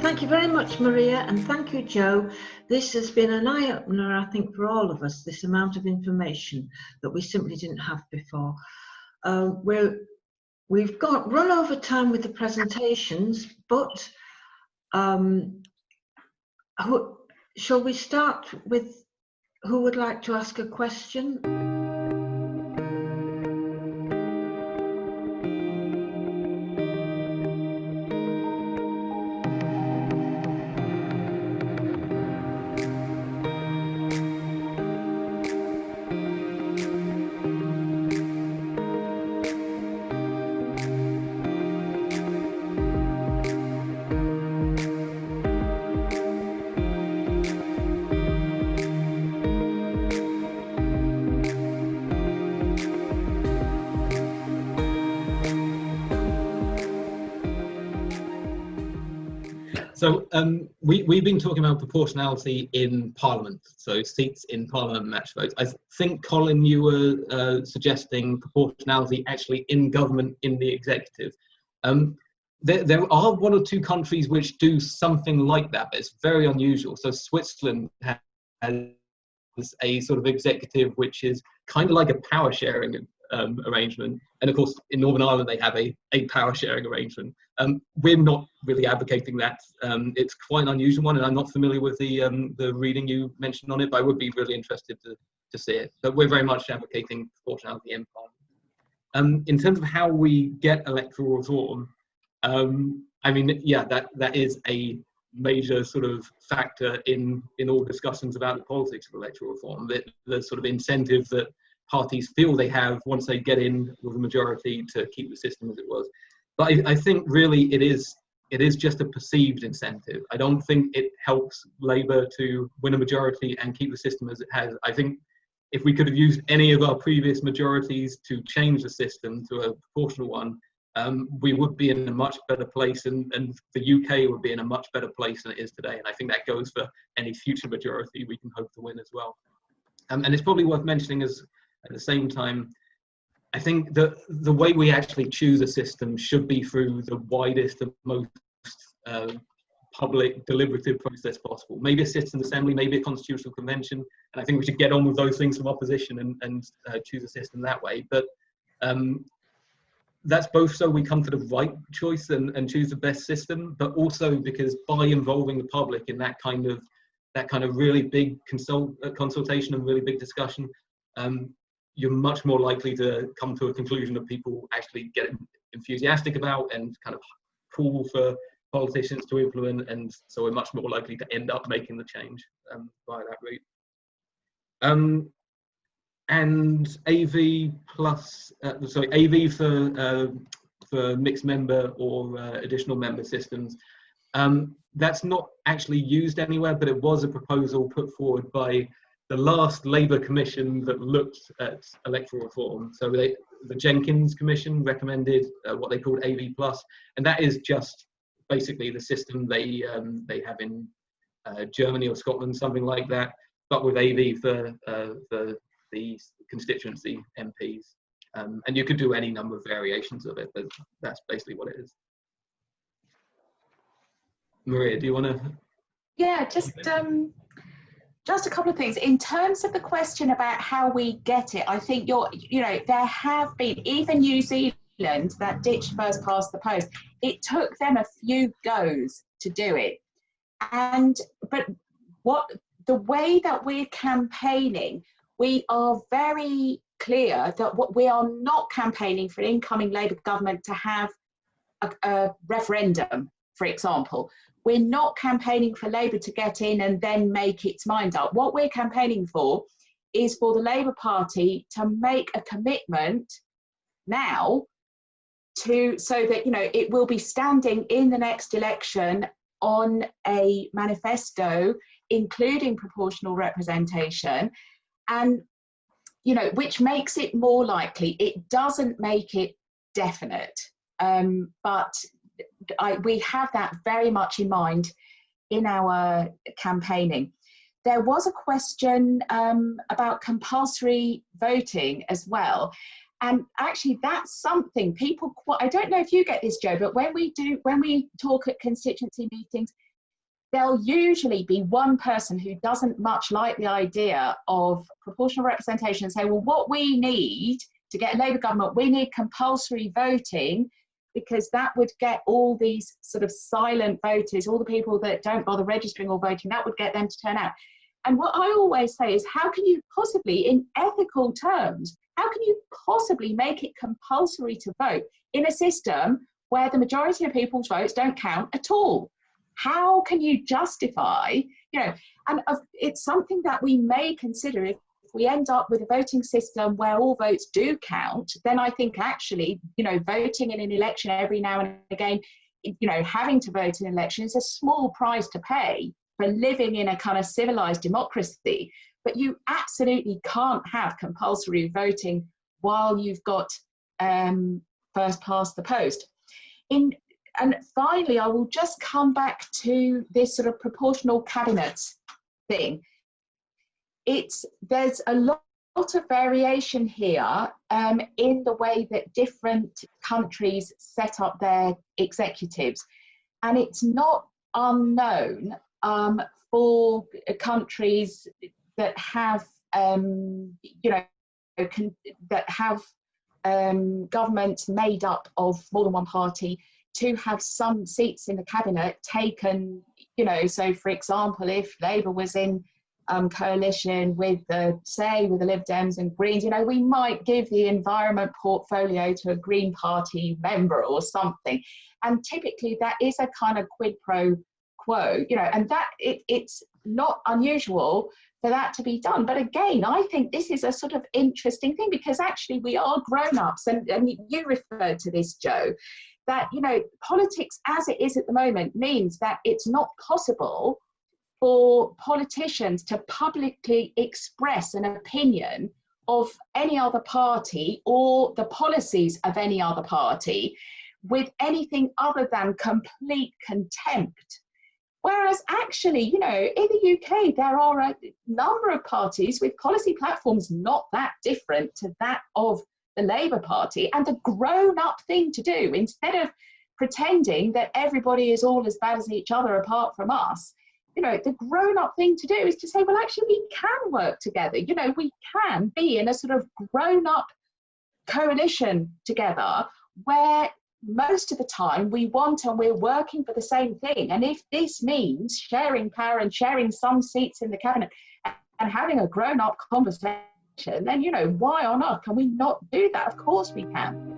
Thank you very much, Maria, and thank you, Joe. This has been an eye-opener, I think, for all of us, this amount of information that we simply didn't have before. We've run over time with the presentations, but shall we start with who would like to ask a question? So we've been talking about proportionality in Parliament, so seats in Parliament match votes. I think, Colin, you were suggesting proportionality actually in government, in the executive. There are one or two countries which do something like that, but it's very unusual. So Switzerland has a sort of executive which is kind of like a power sharing arrangement, and of course in Northern Ireland they have a power sharing arrangement. We're not really advocating that. It's quite an unusual one, and I'm not familiar with the reading you mentioned on it, but I would be really interested to see it. But we're very much advocating proportionality in Parliament. In terms of how we get electoral reform, I mean, yeah, that is a major sort of factor in all discussions about the politics of electoral reform, the sort of incentive that parties feel they have once they get in with a majority to keep the system as it was. But I think really it is just a perceived incentive. I don't think it helps Labour to win a majority and keep the system as it has. I think if we could have used any of our previous majorities to change the system to a proportional one, we would be in a much better place, and the UK would be in a much better place than it is today. And I think that goes for any future majority we can hope to win as well. And it's probably worth mentioning at the same time, I think that the way we actually choose a system should be through the widest and most public deliberative process possible. Maybe a citizen assembly, maybe a constitutional convention, and I think we should get on with those things from opposition and choose a system that way. But that's both so we come to the right choice and choose the best system, but also because by involving the public in that kind of really big consultation and really big discussion, you're much more likely to come to a conclusion that people actually get enthusiastic about and kind of call for politicians to implement, and so we're much more likely to end up making the change via that route. And AV plus, AV for mixed member or additional member systems. That's not actually used anywhere, but it was a proposal put forward by the last Labour Commission that looked at electoral reform. So the Jenkins Commission recommended what they called AV+, and that is just basically the system they have in Germany or Scotland, something like that, but with AV for the constituency MPs. And you could do any number of variations of it, but that's basically what it is. Maria, do you want to? Yeah, just a couple of things. In terms of the question about how we get it, I think there have been, even New Zealand that ditched first past the post, it took them a few goes to do it. But the way that we're campaigning, we are very clear that what we are not campaigning for an incoming Labour government to have a referendum, for example. We're not campaigning for Labour to get in and then make its mind up. What we're campaigning for is for the Labour Party to make a commitment now so that it will be standing in the next election on a manifesto including proportional representation, and which makes it more likely. It doesn't make it definite, but we have that very much in mind in our campaigning. There was a question about compulsory voting as well. And actually that's something people I don't know if you get this, Joe, but when we talk at constituency meetings, there'll usually be one person who doesn't much like the idea of proportional representation and say, well, what we need to get a Labour government, we need compulsory voting, because that would get all these sort of silent voters, all the people that don't bother registering or voting, that would get them to turn out. And what I always say is, how can you possibly, in ethical terms, how can you possibly make it compulsory to vote in a system where the majority of people's votes don't count at all? How can you justify, and it's something that we may consider if we end up with a voting system where all votes do count, then I think actually, voting in an election every now and again, having to vote in an election is a small price to pay for living in a kind of civilized democracy. But you absolutely can't have compulsory voting while you've got first past the post. And finally, I will just come back to this sort of proportional cabinets thing. There's a lot of variation here in the way that different countries set up their executives. And it's not unknown for countries that have, governments made up of more than one party to have some seats in the cabinet taken, so for example, if Labour was in coalition with the Lib Dems and Greens, we might give the environment portfolio to a Green Party member or something. And typically that is a kind of quid pro quo, and that it's not unusual for that to be done. But again, I think this is a sort of interesting thing, because actually we are grown-ups, and you referred to this, Joe, that, politics as it is at the moment means that it's not possible for politicians to publicly express an opinion of any other party or the policies of any other party with anything other than complete contempt. Whereas actually, in the UK, there are a number of parties with policy platforms not that different to that of the Labour Party, and the grown-up thing to do, instead of pretending that everybody is all as bad as each other apart from us, the grown-up thing to do is to say, well, actually, we can work together. We can be in a sort of grown-up coalition together where most of the time we want and we're working for the same thing. And if this means sharing power and sharing some seats in the cabinet and having a grown-up conversation, then, why on earth can we not do that? Of course we can.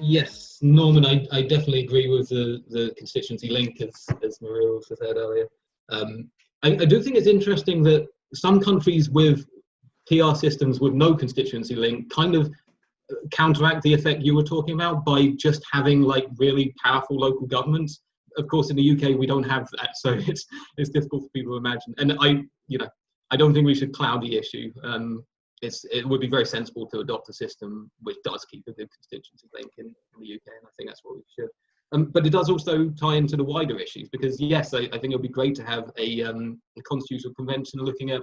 Yes, Norman, I definitely agree with the constituency link, as Maria also said earlier. I do think it's interesting that some countries with PR systems with no constituency link kind of counteract the effect you were talking about by just having like really powerful local governments. Of course, in the UK, we don't have that, so it's difficult for people to imagine. And I don't think we should cloud the issue. It would be very sensible to adopt a system which does keep a good constituency link in the UK, and I think that's what we should. But it does also tie into the wider issues, because yes, I think it would be great to have a constitutional convention looking at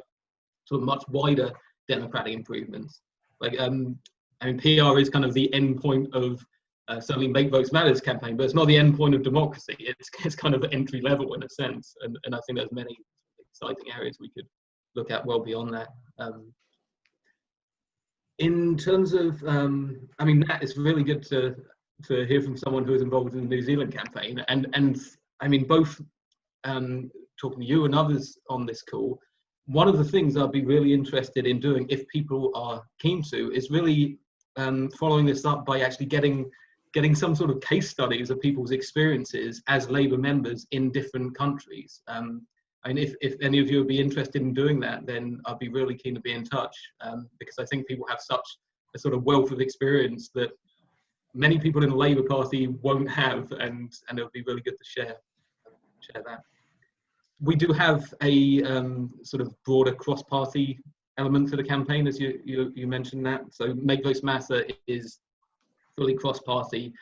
sort of much wider democratic improvements. Like, PR is kind of the end point of certainly Make Votes Matters campaign, but it's not the end point of democracy. It's kind of entry level in a sense, and I think there's many exciting areas we could look at well beyond that. In terms of, Matt, it's really good to hear from someone who was involved in the New Zealand campaign, and both talking to you and others on this call, one of the things I'd be really interested in doing, if people are keen to, is really following this up by actually getting some sort of case studies of people's experiences as Labour members in different countries. If any of you would be interested in doing that, then I'd be really keen to be in touch, because I think people have such a sort of wealth of experience that many people in the Labour Party won't have, and it would be really good to share that. We do have a sort of broader cross-party element to the campaign, as you mentioned that. So Make Votes Matter is fully cross-party.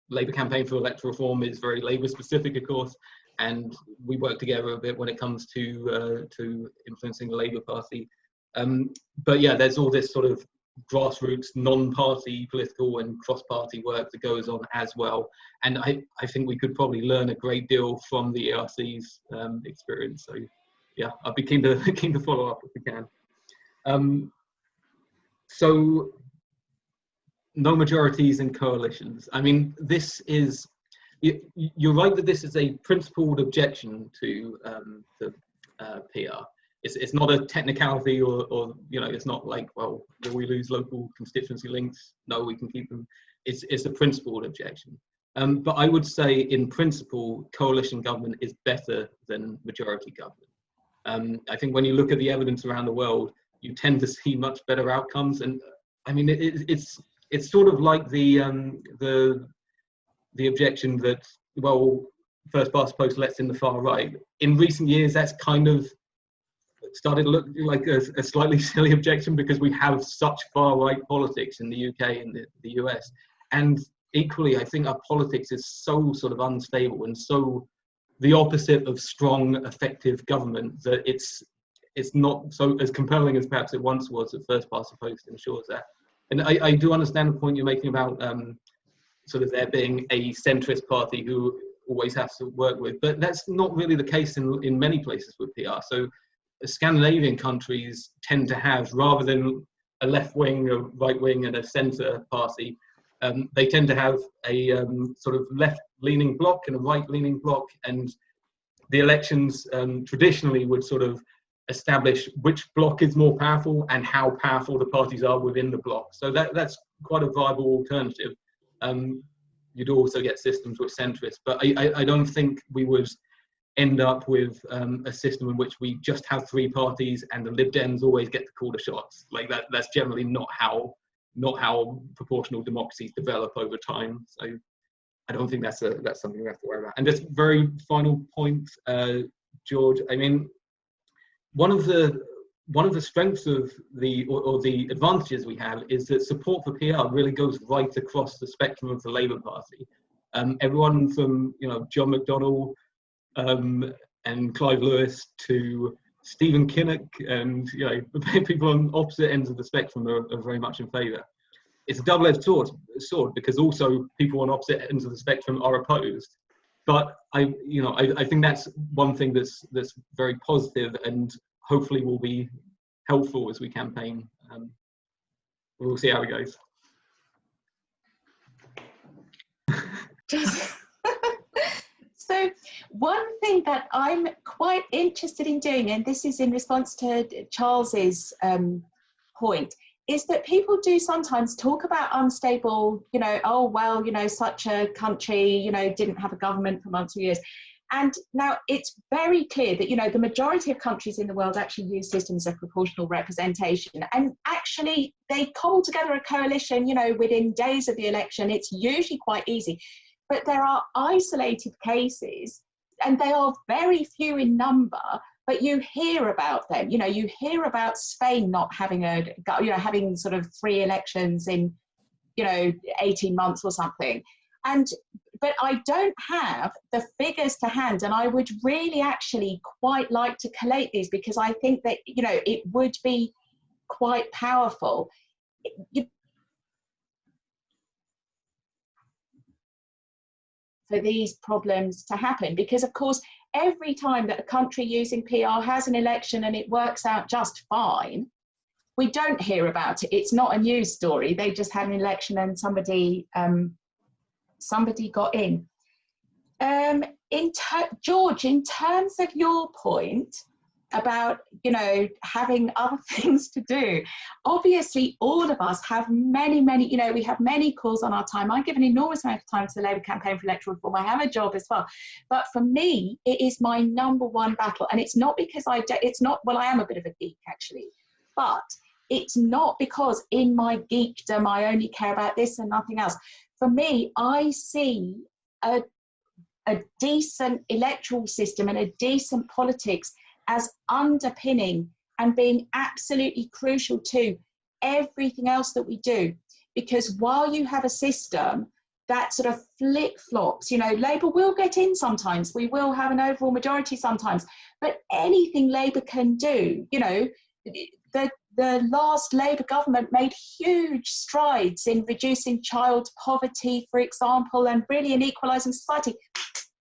Labour campaign for electoral reform is very Labour specific, of course, and we work together a bit when it comes to influencing the Labour Party. But yeah, there's all this sort of grassroots, non-party political and cross-party work that goes on as well. And I think we could probably learn a great deal from the ERC's experience. So yeah, I'd be keen to follow up if we can. So no majorities and coalitions. I mean, this is, you're right that this is a principled objection to PR. It's not a technicality or you know, it's not like, well, will we lose local constituency links? No, we can keep them. It's a principled objection. But I would say in principle, coalition government is better than majority government. I think when you look at the evidence around the world, you tend to see much better outcomes. And I mean, it's sort of like the objection that, well, first past the post, let's in the far right. In recent years, that's kind of started to look like a slightly silly objection because we have such far right politics in the UK and the US. And equally, I think our politics is so sort of unstable and so the opposite of strong, effective government that it's not so as compelling as perhaps it once was at first past the post ensures that. And I do understand the point you're making about sort of there being a centrist party who always has to work with, but that's not really the case in many places with PR. So Scandinavian countries tend to have, rather than a left wing, a right wing and a centre party, they tend to have a sort of left leaning bloc and a right leaning bloc, and the elections traditionally would sort of establish which bloc is more powerful and how powerful the parties are within the bloc. So that's quite a viable alternative. You'd also get systems with centrists, but I don't think we would end up with a system in which we just have three parties and the Lib Dems always get to call the shots. Like that's generally not how proportional democracies develop over time. So I don't think that's something we have to worry about. And just very final point, George. I mean, one of the strengths of or the advantages we have is that support for PR really goes right across the spectrum of the Labour Party. Everyone from John McDonnell and Clive Lewis to Stephen Kinnock, and people on opposite ends of the spectrum are very much in favour. It's a double-edged sword because also people on opposite ends of the spectrum are opposed. But I think that's one thing that's very positive and hopefully will be helpful as we campaign. We'll see how it goes. So one thing that I'm quite interested in doing, and this is in response to Charles's point, is that people do sometimes talk about unstable, oh, well, such a country, didn't have a government for months or years. And now it's very clear that, the majority of countries in the world actually use systems of proportional representation. And actually they cobble together a coalition, within days of the election. It's usually quite easy. But there are isolated cases, and they are very few in number, but you hear about them. You hear about Spain not having having sort of 3 elections in, 18 months or something. But I don't have the figures to hand, and I would really actually quite like to collate these because I think that, it would be quite powerful. For these problems to happen, because of course every time that a country using PR has an election and it works out just fine, we don't hear about it. It's not a news story. They just had an election and somebody got in. George, in terms of your point about having other things to do, obviously all of us have many we have many calls on our time. I give an enormous amount of time to the Labour campaign for electoral reform. I have a job as well, but for me it is my number one battle, and it's not because I am a bit of a geek actually, but it's not because in my geekdom I only care about this and nothing else. For me, I see a decent electoral system and a decent politics as underpinning and being absolutely crucial to everything else that we do. Because while you have a system that sort of flip-flops, you know, Labour will get in sometimes, we will have an overall majority sometimes, but anything Labour can do, you know, the last Labour government made huge strides in reducing child poverty, for example, and really in equalising society.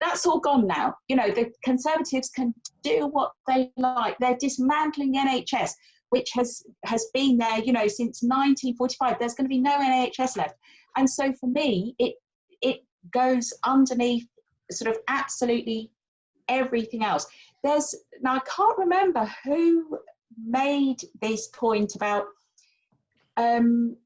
That's all gone now. You know, the Conservatives can do what they like. They're dismantling the NHS, which has been there, you know, since 1945. There's going to be no NHS left. And so for me, it goes underneath sort of absolutely everything else. Now I can't remember who made this point about MPs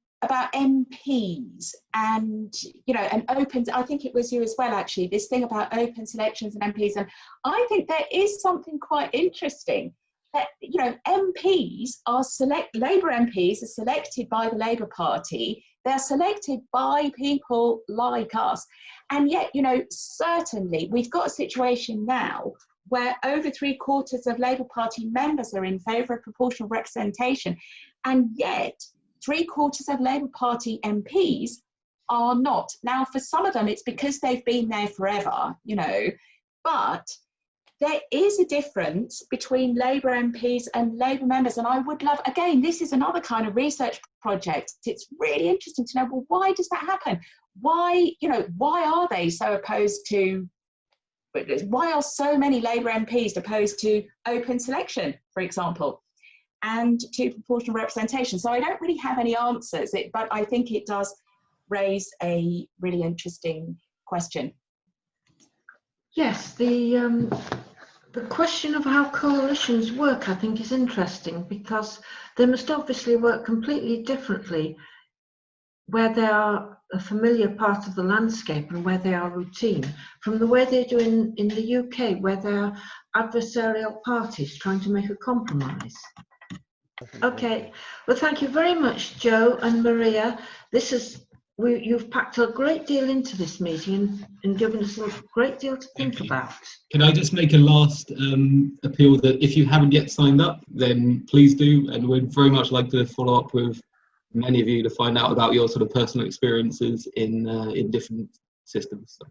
and, you know, and open, I think it was you as well, actually, this thing about open selections and MPs. And I think there is something quite interesting that, you know, Labour MPs are selected by the Labour Party. They're selected by people like us. And yet, you know, certainly we've got a situation now where over 3/4 of Labour Party members are in favour of proportional representation. And yet 3/4 of Labour Party MPs are not. Now, for some of them, it's because they've been there forever, you know, but there is a difference between Labour MPs and Labour members. And I would love, again, this is another kind of research project. It's really interesting to know, well, why does that happen? Why, you know, why are they so opposed to, why are so many Labour MPs opposed to open selection, for example, and to proportional representation? So I don't really have any answers, but I think it does raise a really interesting question. Yes, the question of how coalitions work, I think, is interesting, because they must obviously work completely differently where they are a familiar part of the landscape and where they are routine, from the way they do in the UK, where they are adversarial parties trying to make a compromise. Okay, well, thank you very much, Joe and Maria. You've packed a great deal into this meeting and given us a great deal to think about. Can I just make a last appeal that if you haven't yet signed up, then please do, and we'd very much like to follow up with many of you to find out about your sort of personal experiences in different systems. So.